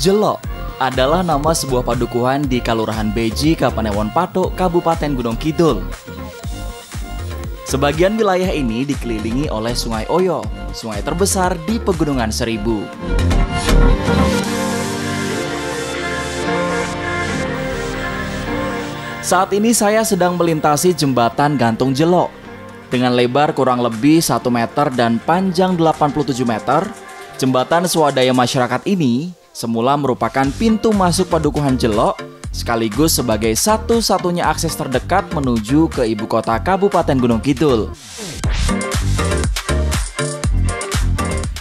Jelok adalah nama sebuah padukuhan di Kalurahan Beji, Kapanewon Patok, Kabupaten Gunung Kidul. Sebagian wilayah ini dikelilingi oleh Sungai Oyo, sungai terbesar di Pegunungan Seribu. Saat ini saya sedang melintasi jembatan Gantung Jelok. Dengan lebar kurang lebih 1 meter dan panjang 87 meter, jembatan swadaya masyarakat ini semula merupakan pintu masuk padukuhan Jelok, sekaligus sebagai satu-satunya akses terdekat menuju ke ibu kota Kabupaten Gunung Kidul.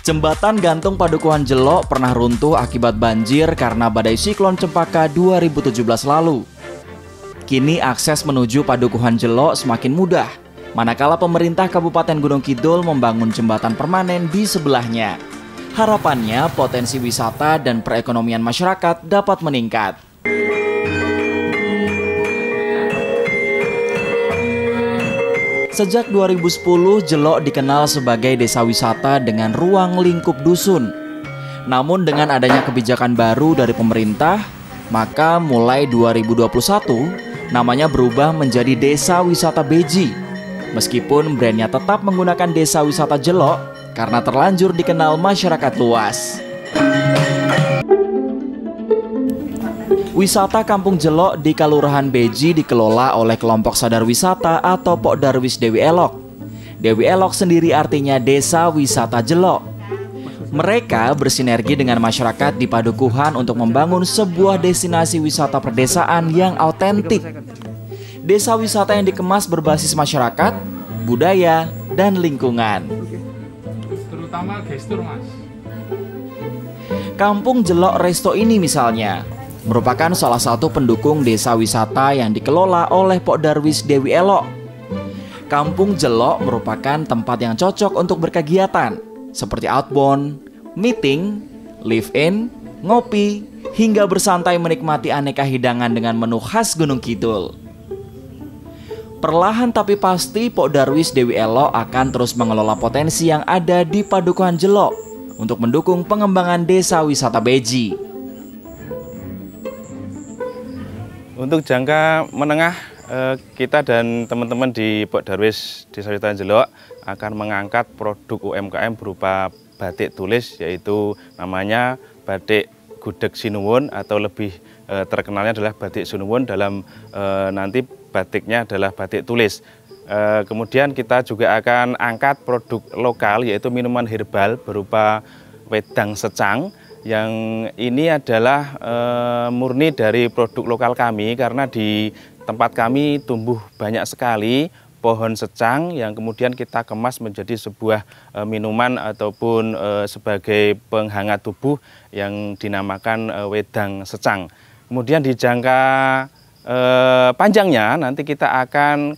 Jembatan gantung padukuhan Jelok pernah runtuh akibat banjir karena badai siklon Cempaka 2017 lalu. Kini akses menuju padukuhan Jelok semakin mudah, manakala pemerintah Kabupaten Gunung Kidul membangun jembatan permanen di sebelahnya. Harapannya potensi wisata dan perekonomian masyarakat dapat meningkat. Sejak 2010, Jelok dikenal sebagai desa wisata dengan ruang lingkup dusun. Namun dengan adanya kebijakan baru dari pemerintah, maka mulai 2021, namanya berubah menjadi Desa Wisata Beji. Meskipun brandnya tetap menggunakan Desa Wisata Jelok, karena terlanjur dikenal masyarakat luas. Wisata Kampung Jelok di Kalurahan Beji dikelola oleh kelompok sadar wisata atau Pok Darwis Dewi Elok. Dewi Elok sendiri artinya Desa Wisata Jelok. Mereka bersinergi dengan masyarakat di padukuhan untuk membangun sebuah destinasi wisata perdesaan yang autentik. Desa wisata yang dikemas berbasis masyarakat, budaya, dan lingkungan. Terutama gestur, Mas. Kampung Jelok Resto ini misalnya merupakan salah satu pendukung desa wisata yang dikelola oleh Pok Darwis Dewi Elok. Kampung Jelok merupakan tempat yang cocok untuk berkegiatan seperti outbound, meeting, live-in, ngopi, hingga bersantai menikmati aneka hidangan dengan menu khas Gunung Kidul. Perlahan tapi pasti Pok Darwis Dewi Elok akan terus mengelola potensi yang ada di padukuhan Jelok untuk mendukung pengembangan desa wisata Beji. Untuk jangka menengah, kita dan teman-teman di Pok Darwis Desa Wisata Jelok akan mengangkat produk UMKM berupa batik tulis, yaitu namanya batik Gudeg Sinuwun atau lebih terkenalnya adalah batik Sinuwun. Dalam nanti batiknya adalah batik tulis. Kemudian kita juga akan angkat produk lokal, yaitu minuman herbal berupa wedang secang, yang ini adalah murni dari produk lokal kami, karena di tempat kami tumbuh banyak sekali pohon secang yang kemudian kita kemas menjadi sebuah minuman ataupun sebagai penghangat tubuh yang dinamakan wedang secang. Kemudian di jangka panjangnya nanti kita akan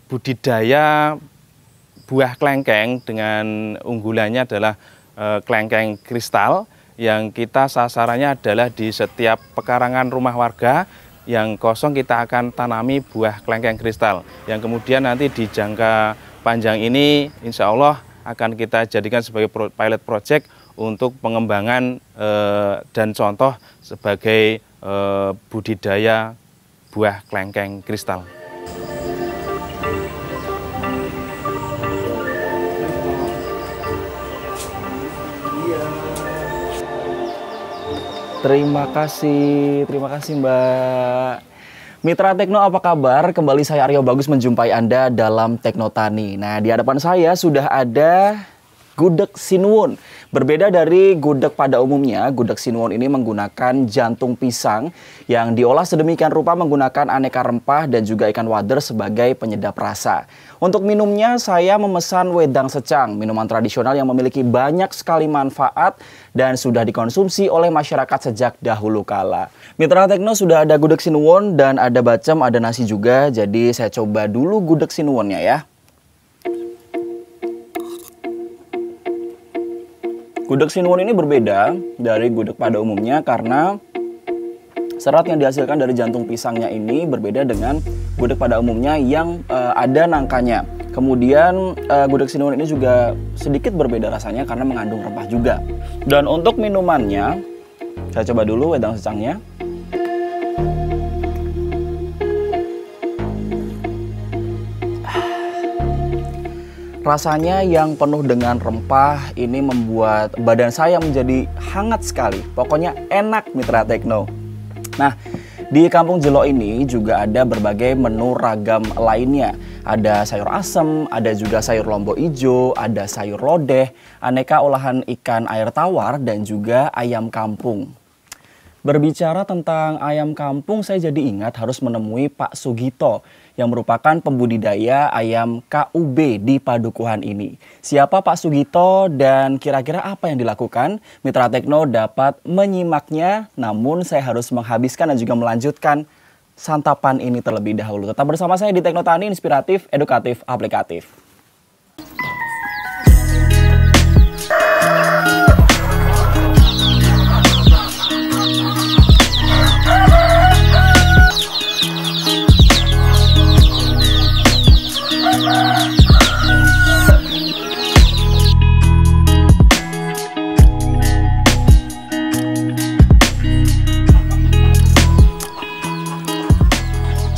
budidaya buah klengkeng dengan unggulannya adalah klengkeng kristal, yang kita sasarannya adalah di setiap pekarangan rumah warga yang kosong kita akan tanami buah klengkeng kristal, yang kemudian nanti di jangka panjang ini insya Allah akan kita jadikan sebagai pilot project untuk pengembangan dan contoh sebagai budidaya buah klengkeng kristal. Terima kasih Mbak. Mitra Tekno, apa kabar? Kembali saya Aryo Bagus menjumpai Anda dalam Teknotani. Nah, di hadapan saya sudah ada Gudeg Sinuwun. Berbeda dari gudeg pada umumnya, gudeg Sinuwun ini menggunakan jantung pisang yang diolah sedemikian rupa menggunakan aneka rempah dan juga ikan wader sebagai penyedap rasa. Untuk minumnya saya memesan wedang secang, minuman tradisional yang memiliki banyak sekali manfaat dan sudah dikonsumsi oleh masyarakat sejak dahulu kala. Mitra Tekno, sudah ada gudeg Sinuwun dan ada bacem, ada nasi juga. Jadi saya coba dulu gudeg Sinuwunnya ya. Gudeg Sinuwun ini berbeda dari gudeg pada umumnya karena serat yang dihasilkan dari jantung pisangnya ini berbeda dengan gudeg pada umumnya yang ada nangkanya. Kemudian gudeg Sinuwun ini juga sedikit berbeda rasanya karena mengandung rempah juga. Dan untuk minumannya Saya coba dulu wedang secangnya. Rasanya yang penuh dengan rempah ini membuat badan saya menjadi hangat sekali. Pokoknya enak Mitra Tekno. Nah, di Kampung Jelo ini juga ada berbagai menu ragam lainnya. Ada sayur asem, ada juga sayur lombok ijo, ada sayur lodeh, aneka olahan ikan air tawar, dan juga ayam kampung. Berbicara tentang ayam kampung, saya jadi ingat harus menemui Pak Sugito yang merupakan pembudidaya ayam KUB di Padukuhan ini. Siapa Pak Sugito dan kira-kira apa yang dilakukan? Mitra Tekno dapat menyimaknya, namun saya harus menghabiskan dan juga melanjutkan santapan ini terlebih dahulu. Tetap bersama saya di Tekno Tani, inspiratif, edukatif, aplikatif.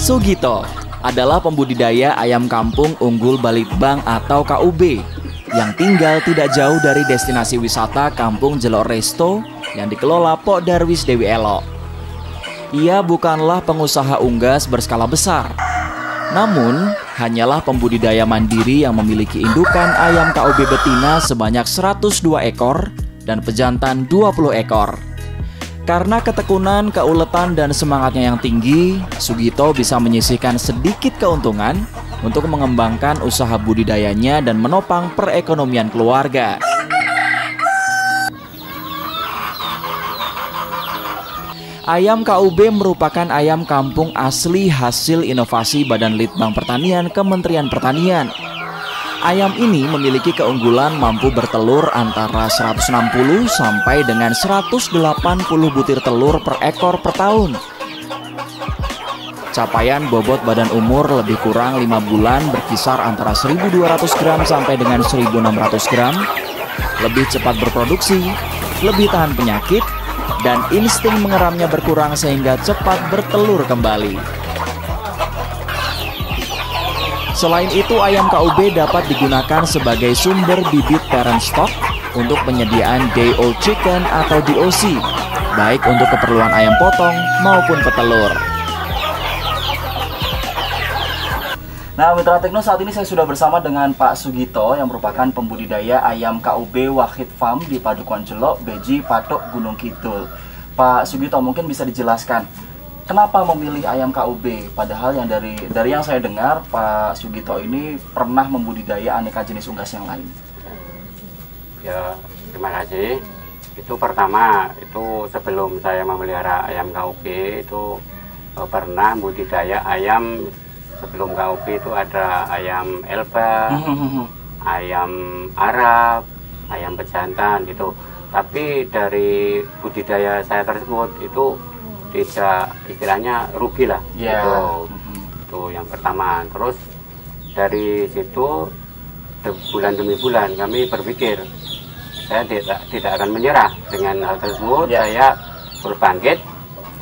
Sugito adalah pembudidaya ayam kampung unggul Balitbang atau KUB yang tinggal tidak jauh dari destinasi wisata Kampung Jelo Resto yang dikelola Pok Darwis Dewi Elo. Ia bukanlah pengusaha unggas berskala besar, namun hanyalah pembudidaya mandiri yang memiliki indukan ayam KUB betina sebanyak 102 ekor dan pejantan 20 ekor. Karena ketekunan, keuletan, dan semangatnya yang tinggi, Sugito bisa menyisihkan sedikit keuntungan untuk mengembangkan usaha budidayanya dan menopang perekonomian keluarga. Ayam KUB merupakan ayam kampung asli hasil inovasi Badan Litbang Pertanian Kementerian Pertanian. Ayam ini memiliki keunggulan mampu bertelur antara 160 sampai dengan 180 butir telur per ekor per tahun. Capaian bobot badan umur lebih kurang 5 bulan berkisar antara 1.200 gram sampai dengan 1.600 gram, lebih cepat berproduksi, lebih tahan penyakit, dan insting mengeramnya berkurang sehingga cepat bertelur kembali. Selain itu, ayam KUB dapat digunakan sebagai sumber bibit parent stock untuk penyediaan day old chicken atau DOC, baik untuk keperluan ayam potong maupun petelur. Nah, Mitra Tekno, saat ini saya sudah bersama dengan Pak Sugito yang merupakan pembudidaya ayam KUB Wahid Farm di Padukuhan Jelo, Beji, Patok, Gunung Kidul. Pak Sugito, mungkin bisa dijelaskan kenapa memilih ayam KUB? Padahal yang dari yang saya dengar, Pak Sugito ini pernah membudidaya aneka jenis unggas yang lain. Ya, terima kasih. Itu pertama, itu sebelum saya memelihara ayam KUB itu pernah budidaya ayam. Sebelum KUB itu ada ayam Elba, ayam Arab, ayam pejantan gitu. Tapi dari budidaya saya tersebut itu tidak, istilahnya rugi lah, itu yang pertama. Terus dari situ bulan demi bulan kami berpikir saya tidak akan menyerah dengan hal tersebut. Saya berbangkit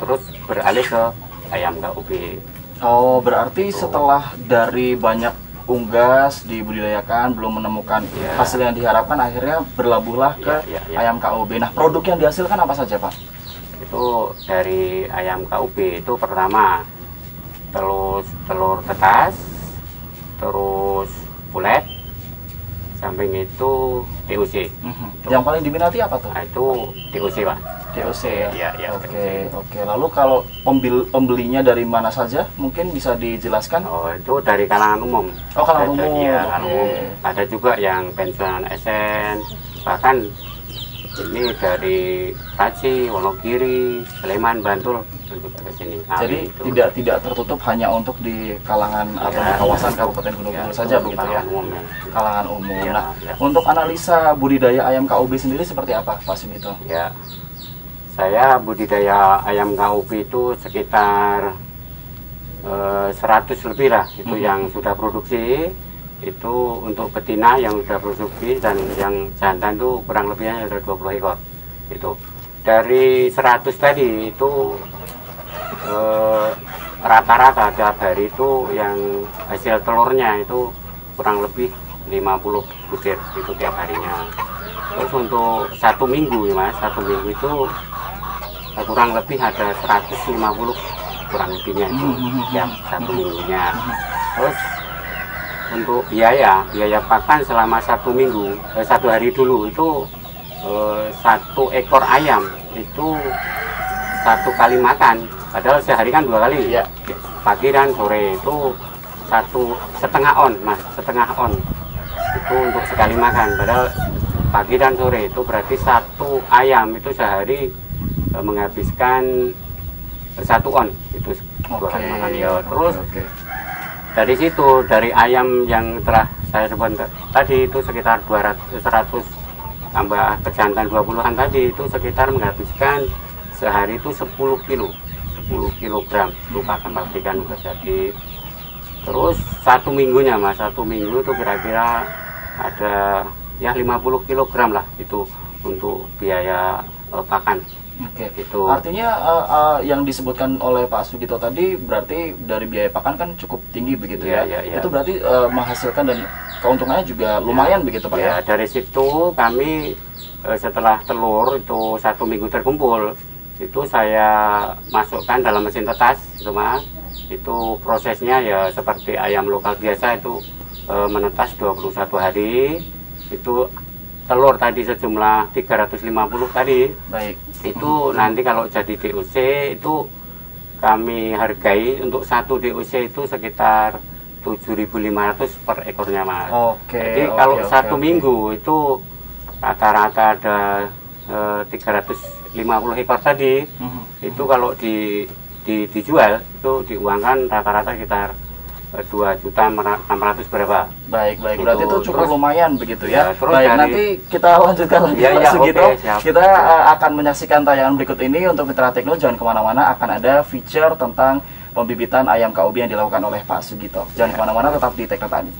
terus beralih ke ayam KUB. Oh, berarti setelah dari banyak unggas dibudidayakan belum menemukan hasil yang diharapkan, akhirnya berlabuhlah ke ayam KUB. Nah, produk yang dihasilkan apa saja, Pak? Itu dari ayam KUB itu pertama telur tetas, terus pulet, samping itu DOC. Yang paling diminati apa tuh? Nah, itu DOC, Pak. DOC ya? Iya. Oke. Lalu kalau pembelinya dari mana saja? Mungkin bisa dijelaskan? Oh, itu dari kalangan umum. Oh, kalangan umum. Iya, kalangan umum. Ada juga yang pensiunan SN, bahkan ini dari Paci, Wonogiri, Sleman, Bantul, dan juga ke sini. Jadi tidak tertutup hanya untuk di kalangan atau di kawasan Kabupaten Gunung Kidul saja begitu ya? Kalangan umum. Nah, untuk analisa budidaya ayam KUB sendiri seperti apa, Pak Sugito? Ya, saya budidaya ayam KUB itu sekitar 100 lebih lah, itu yang sudah produksi. Itu untuk betina yang sudah produksi, dan yang jantan itu kurang lebihnya ada 20 ekor. Itu dari 100 tadi itu rata-rata tiap hari itu yang hasil telurnya itu kurang lebih 50 butir itu tiap harinya. Terus untuk 1 minggu ya Mas, 1 minggu itu kurang lebih ada 150 kurang lebihnya itu tiap 1 minggunya. Terus untuk biaya pakan selama 1 minggu, 1 hari dulu itu 1 ekor ayam itu 1 kali makan. Padahal sehari kan 2 kali ya, pagi dan sore itu 1,5 on Mas, setengah on itu untuk sekali makan. Padahal pagi dan sore itu berarti 1 ayam itu sehari menghabiskan 1 on itu 2 kali makan ya. Terus dari situ, dari ayam yang telah saya sebut tadi itu sekitar 100 tambah pejantan 20-an tadi itu sekitar menghabiskan sehari itu 10 kilogram itu pakan pabrikan udah jadi. Terus 1 minggunya Mas, 1 minggu itu kira-kira ada ya 50 kilogram lah itu untuk biaya pakan. Oke. Itu Artinya yang disebutkan oleh Pak Sugito tadi berarti dari biaya pakan kan cukup tinggi begitu ya? Ya. Itu berarti menghasilkan dan keuntungannya juga lumayan begitu Pak ya? Dari situ kami setelah telur itu 1 minggu terkumpul itu saya masukkan dalam mesin tetas itu Mas. Itu prosesnya ya seperti ayam lokal biasa itu menetas 21 hari. Itu telur tadi sejumlah 350 tadi. Baik. Itu nanti kalau jadi DOC itu kami hargai untuk 1 DOC itu sekitar 7.500 per ekornya Mas. Jadi kalau 1 minggu itu rata-rata ada 350 ekor tadi. Itu kalau dijual itu diuangkan rata-rata sekitar 2.600.000 berapa. Baik. Berarti itu cukup lumayan begitu ya. Baik, nanti kita lanjutkan lagi Pak Sugito. Kita akan menyaksikan tayangan berikut ini. Untuk Mitra Tekno jangan kemana-mana, akan ada feature tentang pembibitan ayam KUB yang dilakukan oleh Pak Sugito. Jangan kemana-mana, tetap di Tekno Tani.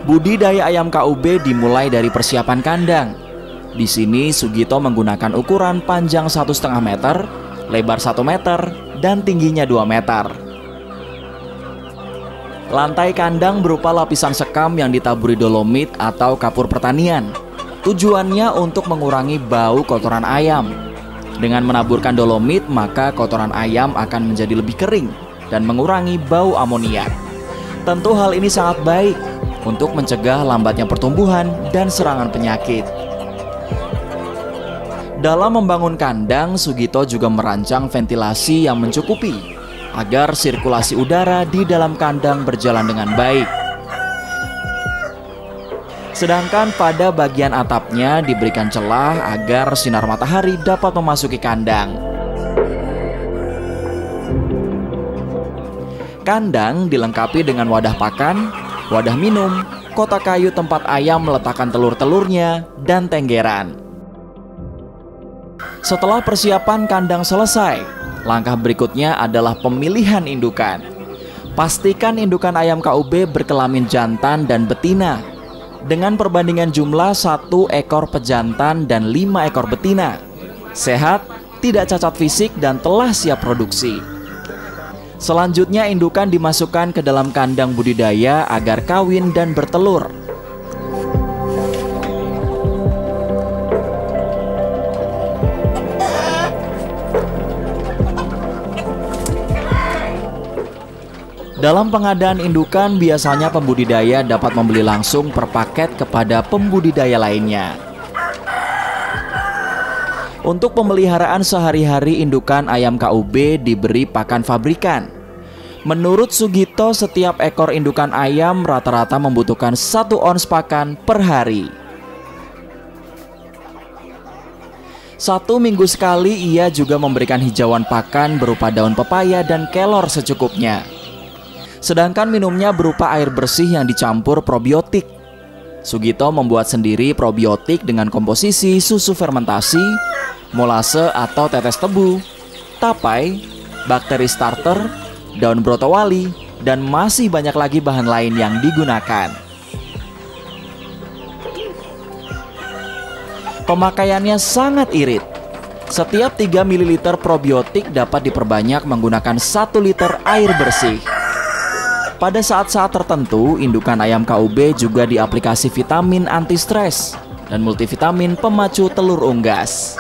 Budidaya ayam KUB dimulai dari persiapan kandang. Di sini Sugito menggunakan ukuran panjang 1,5 meter, lebar 1 meter, dan tingginya 2 meter. Lantai kandang berupa lapisan sekam yang ditaburi dolomit atau kapur pertanian. Tujuannya untuk mengurangi bau kotoran ayam. Dengan menaburkan dolomit, maka kotoran ayam akan menjadi lebih kering dan mengurangi bau amoniak. Tentu hal ini sangat baik untuk mencegah lambatnya pertumbuhan dan serangan penyakit. Dalam membangun kandang, Sugito juga merancang ventilasi yang mencukupi agar sirkulasi udara di dalam kandang berjalan dengan baik. Sedangkan pada bagian atapnya diberikan celah agar sinar matahari dapat memasuki kandang. Kandang dilengkapi dengan wadah pakan, wadah minum, kotak kayu tempat ayam meletakkan telur-telurnya, dan tenggeran. Setelah persiapan kandang selesai, langkah berikutnya adalah pemilihan indukan. Pastikan indukan ayam KUB berkelamin jantan dan betina dengan perbandingan jumlah 1 ekor pejantan dan 5 ekor betina. Sehat, tidak cacat fisik, dan telah siap produksi. Selanjutnya indukan dimasukkan ke dalam kandang budidaya agar kawin dan bertelur. Dalam pengadaan indukan, biasanya pembudidaya dapat membeli langsung per paket kepada pembudidaya lainnya. Untuk pemeliharaan sehari-hari, indukan ayam KUB diberi pakan pabrikan. Menurut Sugito, setiap ekor indukan ayam rata-rata membutuhkan 1 ons pakan per hari. 1 minggu sekali ia juga memberikan hijauan pakan berupa daun pepaya dan kelor secukupnya. Sedangkan minumnya berupa air bersih yang dicampur probiotik. Sugito membuat sendiri probiotik dengan komposisi susu fermentasi, molase atau tetes tebu, tapai, bakteri starter, daun brotowali, dan masih banyak lagi bahan lain yang digunakan. Pemakaiannya sangat irit. Setiap 3 ml probiotik dapat diperbanyak menggunakan 1 liter air bersih. Pada saat-saat tertentu, indukan ayam KUB juga diaplikasi vitamin anti stres dan multivitamin pemacu telur unggas.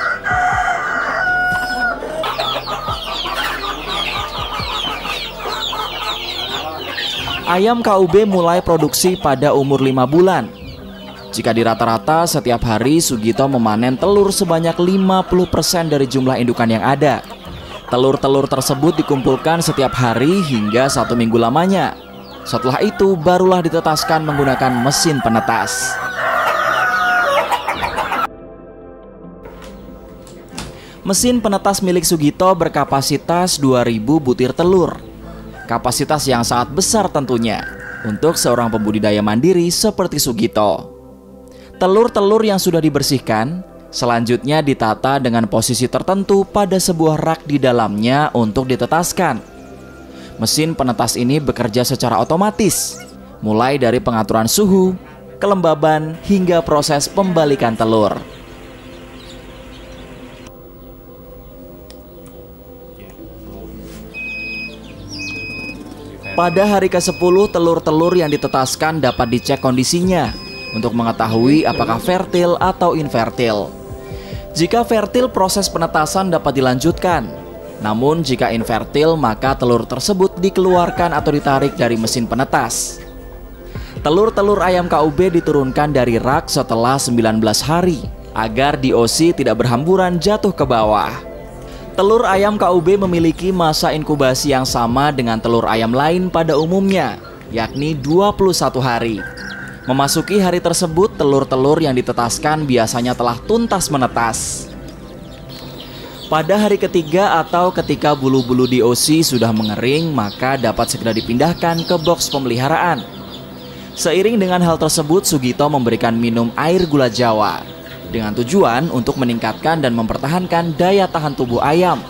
Ayam KUB mulai produksi pada umur 5 bulan. Jika di rata-rata setiap hari Sugito memanen telur sebanyak 50% dari jumlah indukan yang ada. Telur-telur tersebut dikumpulkan setiap hari hingga 1 minggu lamanya. Setelah itu barulah ditetaskan menggunakan mesin penetas. Mesin penetas milik Sugito berkapasitas 2000 butir telur. Kapasitas yang sangat besar tentunya untuk seorang pembudidaya mandiri seperti Sugito. Telur-telur yang sudah dibersihkan selanjutnya ditata dengan posisi tertentu pada sebuah rak di dalamnya untuk ditetaskan. Mesin penetas ini bekerja secara otomatis, mulai dari pengaturan suhu, kelembaban, hingga proses pembalikan telur. Pada hari ke-10, telur-telur yang ditetaskan dapat dicek kondisinya untuk mengetahui apakah fertil atau infertil. Jika fertil, proses penetasan dapat dilanjutkan. Namun jika infertil, maka telur tersebut dikeluarkan atau ditarik dari mesin penetas. Telur-telur ayam KUB diturunkan dari rak setelah 19 hari agar DOC tidak berhamburan jatuh ke bawah. Telur ayam KUB memiliki masa inkubasi yang sama dengan telur ayam lain pada umumnya, yakni 21 hari. Memasuki hari tersebut, telur-telur yang ditetaskan biasanya telah tuntas menetas. Pada hari ketiga atau ketika bulu-bulu DOC sudah mengering, maka dapat segera dipindahkan ke box pemeliharaan. Seiring dengan hal tersebut, Sugito memberikan minum air gula Jawa dengan tujuan untuk meningkatkan dan mempertahankan daya tahan tubuh ayam.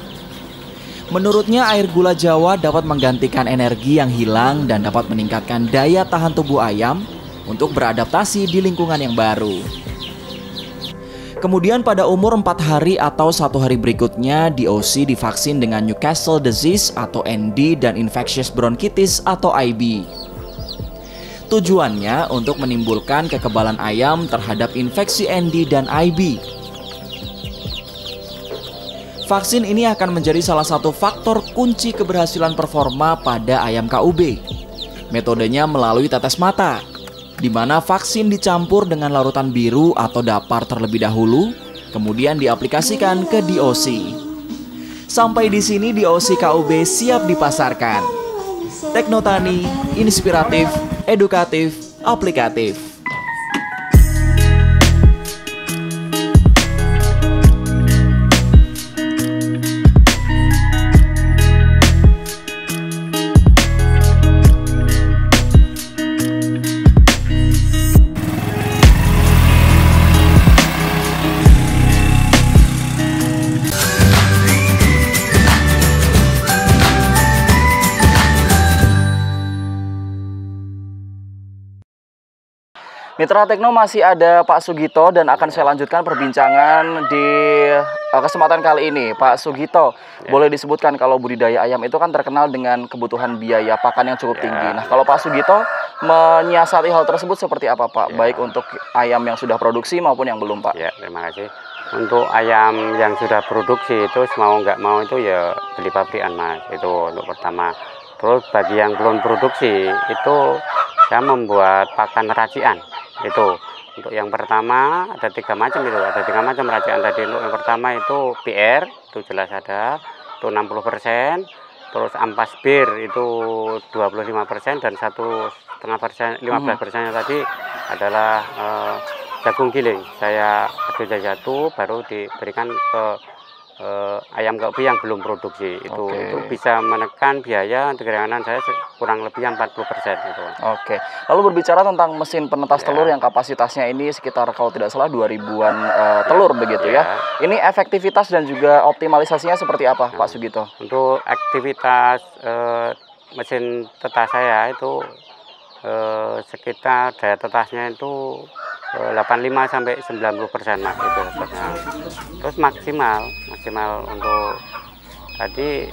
Menurutnya, air gula Jawa dapat menggantikan energi yang hilang dan dapat meningkatkan daya tahan tubuh ayam untuk beradaptasi di lingkungan yang baru. Kemudian pada umur 4 hari atau 1 hari berikutnya, DOC divaksin dengan Newcastle disease atau ND dan infectious bronchitis atau IB. Tujuannya untuk menimbulkan kekebalan ayam terhadap infeksi ND dan IB. Vaksin ini akan menjadi salah satu faktor kunci keberhasilan performa pada ayam KUB. Metodenya melalui tetes mata, di mana vaksin dicampur dengan larutan biru atau dapar terlebih dahulu, kemudian diaplikasikan ke DOC. Sampai di sini DOC KUB siap dipasarkan. Teknotani, inspiratif, edukatif, aplikatif. Mitra Tekno, masih ada Pak Sugito dan akan saya lanjutkan perbincangan di kesempatan kali ini. Pak Sugito, boleh disebutkan kalau budidaya ayam itu kan terkenal dengan kebutuhan biaya pakan yang cukup tinggi. Nah, kalau Pak Sugito menyiasati hal tersebut seperti apa, Pak? Baik untuk ayam yang sudah produksi maupun yang belum, Pak. Ya, terima kasih. Untuk ayam yang sudah produksi itu mau nggak mau itu ya beli pabrikan, Mas. Itu untuk pertama. Terus bagi yang belum produksi itu saya membuat pakan racian. Itu untuk yang pertama ada 3 macam itu, ada 3 macam racian tadi. Untuk yang pertama itu PR, itu jelas ada, itu 60%. Terus ampas bir itu 25% dan 1,5%, 15% tadi adalah jagung giling. Saya aduk satu baru diberikan ke ayam KUB yang belum produksi. Itu Oke. itu bisa menekan biaya untuk keringanan saya kurang lebih 40% gitu. Oke. Lalu berbicara tentang mesin penetas Ya. telur yang kapasitasnya ini sekitar kalau tidak salah 2000-an telur begitu ya. Ini efektivitas dan juga optimalisasinya seperti apa, Pak Sugito? Untuk aktivitas mesin tetas saya itu sekitar daya tetasnya itu 85 sampai 90% Mas, itu tetapnya. Terus maksimal untuk tadi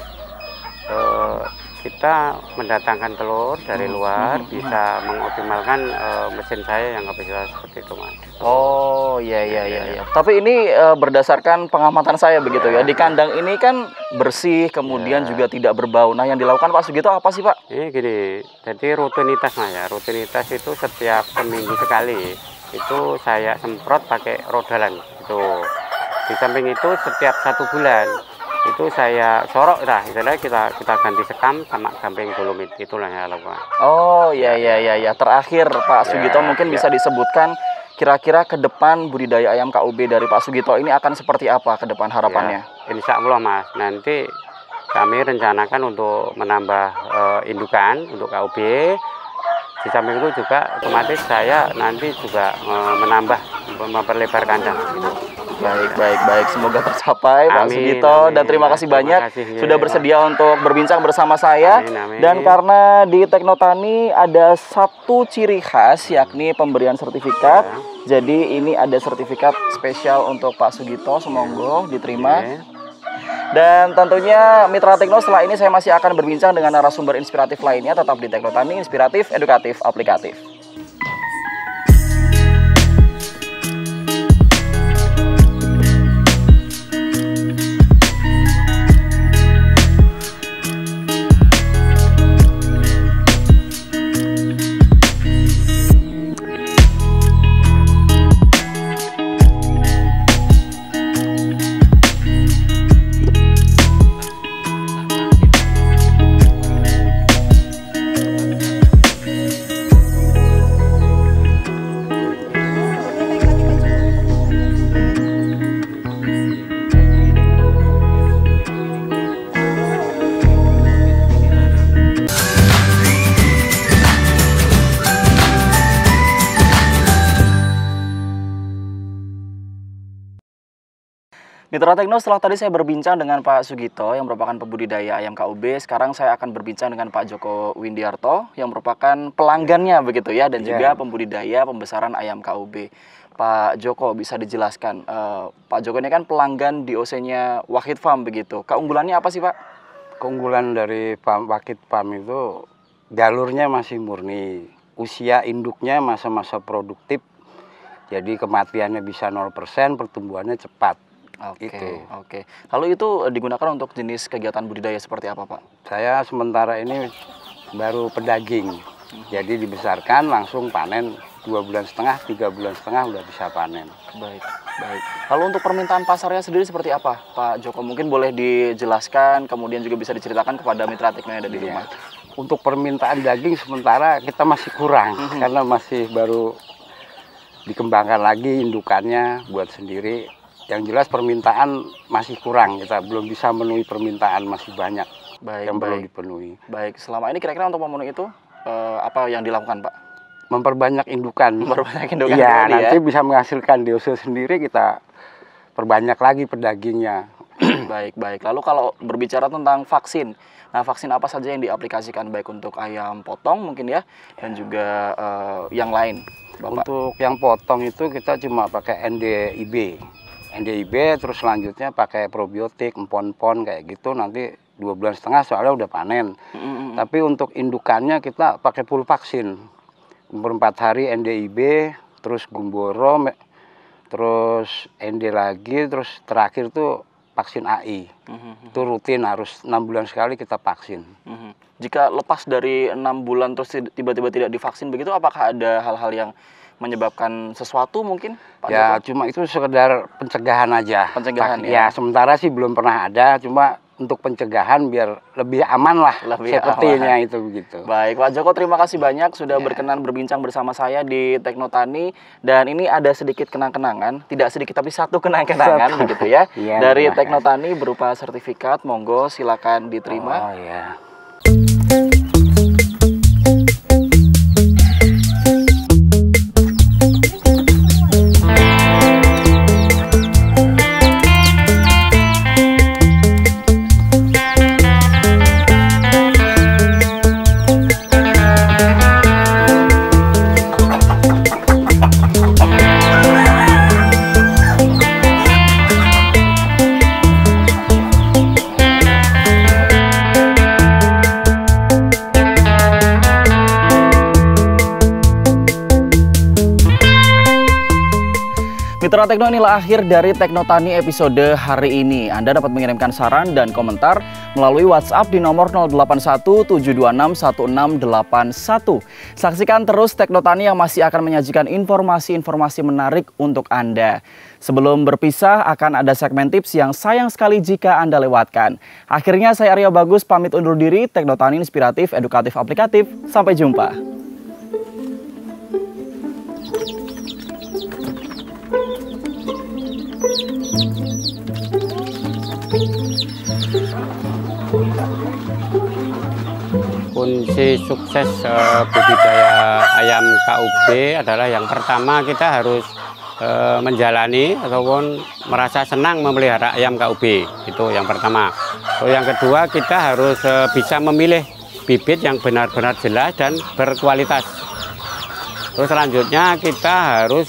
kita mendatangkan telur dari luar bisa mengoptimalkan mesin saya yang kapasitas seperti itu Mas. Oh, iya. Tapi ini berdasarkan pengamatan saya begitu ya. Di kandang ini kan bersih, kemudian juga tidak berbau. Nah, yang dilakukan Pak Sugito apa sih, Pak? Ini gini, jadi rutinitas Mas ya, rutinitas itu setiap seminggu sekali itu saya semprot pakai rodalan itu. Di samping itu setiap 1 bulan itu saya sorok dah, istilahnya kita ganti sekam sama gamping dolomit, itulah yang saya lakukan. Oh, iya. Terakhir Pak Sugito mungkin bisa disebutkan kira-kira ke depan budidaya ayam KUB dari Pak Sugito ini akan seperti apa ke depan harapannya? Ya, insya Allah Mas, nanti kami rencanakan untuk menambah indukan untuk KUB. Di samping itu juga otomatis saya nanti juga memperlebar kandang gitu. Baik. Semoga tercapai Pak Amin, Sugito dan terima kasih banyak sudah ya, bersedia untuk berbincang bersama saya. Amin. Dan karena di Teknotani ada satu ciri khas yakni pemberian sertifikat. Jadi ini ada sertifikat spesial untuk Pak Sugito, semoga diterima. Dan tentunya Mitra Tekno setelah ini saya masih akan berbincang dengan narasumber inspiratif lainnya. Tetap di Teknotani, inspiratif, edukatif, aplikatif. Mitra Tekno, setelah tadi saya berbincang dengan Pak Sugito yang merupakan pembudidaya ayam KUB, sekarang saya akan berbincang dengan Pak Joko Windiarto yang merupakan pelanggannya begitu ya, dan juga pembudidaya pembesaran ayam KUB. Pak Joko, bisa dijelaskan, Pak Joko ini kan pelanggan DOC-nya Wahid Farm begitu. Keunggulannya apa sih Pak? Keunggulan dari Wahid Farm itu jalurnya masih murni, usia induknya masa-masa produktif, jadi kematiannya bisa 0%, pertumbuhannya cepat. Oke. Lalu itu digunakan untuk jenis kegiatan budidaya seperti apa, Pak? Saya sementara ini baru pedaging, jadi dibesarkan langsung panen 2,5 bulan, 3,5 bulan udah bisa panen. Baik. Lalu untuk permintaan pasarnya sendiri seperti apa, Pak Joko? Mungkin boleh dijelaskan, kemudian juga bisa diceritakan kepada Mitra Tekno yang ada di rumah. Untuk permintaan daging sementara kita masih kurang, karena masih baru dikembangkan lagi indukannya buat sendiri. Yang jelas permintaan masih kurang, kita belum bisa memenuhi permintaan, masih banyak yang perlu dipenuhi. Baik, selama ini kira-kira untuk memenuhi itu apa yang dilakukan, Pak? Memperbanyak indukan. Iya, nanti bisa menghasilkan DOC sendiri, kita perbanyak lagi pedagingnya. Baik. Lalu kalau berbicara tentang vaksin, nah vaksin apa saja yang diaplikasikan baik untuk ayam potong mungkin ya, dan juga yang lain, Bapak? Untuk yang potong itu kita cuma pakai NDIB, terus selanjutnya pakai probiotik, empon-pon kayak gitu, nanti 2,5 bulan soalnya udah panen. Tapi untuk indukannya kita pakai full vaksin. Umur 4 hari NDIB, terus Gumboro, terus ND lagi, terus terakhir tuh vaksin AI. Itu rutin, harus 6 bulan sekali kita vaksin. Jika lepas dari 6 bulan terus tiba-tiba tidak divaksin begitu, apakah ada hal-hal yang menyebabkan sesuatu mungkin, Pak Ya, Joko? cuma itu sekedar pencegahan aja. Pencegahan ya. Sementara sih belum pernah ada, cuma untuk pencegahan biar lebih aman lah, sepertinya itu begitu. Baik, Pak Joko, terima kasih banyak sudah berkenan berbincang bersama saya di Teknotani. Dan ini ada sedikit kenang-kenangan, tidak sedikit tapi satu kenang-kenangan begitu ya, dari Teknotani berupa sertifikat. Monggo silakan diterima. Oh ya. Mitra Tekno, inilah akhir dari Teknotani episode hari ini. Anda dapat mengirimkan saran dan komentar melalui WhatsApp di nomor 0817261681. Saksikan terus Teknotani yang masih akan menyajikan informasi-informasi menarik untuk Anda. Sebelum berpisah, akan ada segmen tips yang sayang sekali jika Anda lewatkan. Akhirnya saya Aryo Bagus pamit undur diri. Teknotani inspiratif, edukatif, aplikatif. Sampai jumpa. Kunci sukses budidaya ayam KUB adalah yang pertama kita harus menjalani ataupun merasa senang memelihara ayam KUB, itu yang pertama. Yang kedua, kita harus bisa memilih bibit yang benar-benar jelas dan berkualitas. Terus selanjutnya kita harus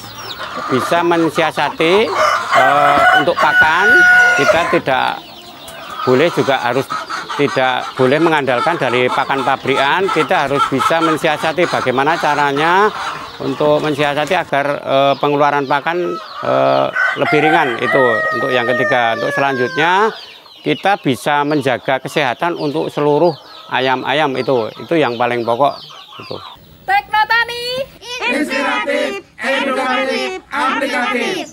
bisa mensiasati untuk pakan. Kita tidak boleh mengandalkan dari pakan pabrikan. Kita harus bisa mensiasati bagaimana caranya untuk mensiasati agar pengeluaran pakan lebih ringan. Itu untuk yang ketiga. Untuk selanjutnya kita bisa menjaga kesehatan untuk seluruh ayam-ayam, itu yang paling pokok itu. Teknotani inspiratif, edukatif, aplikatif.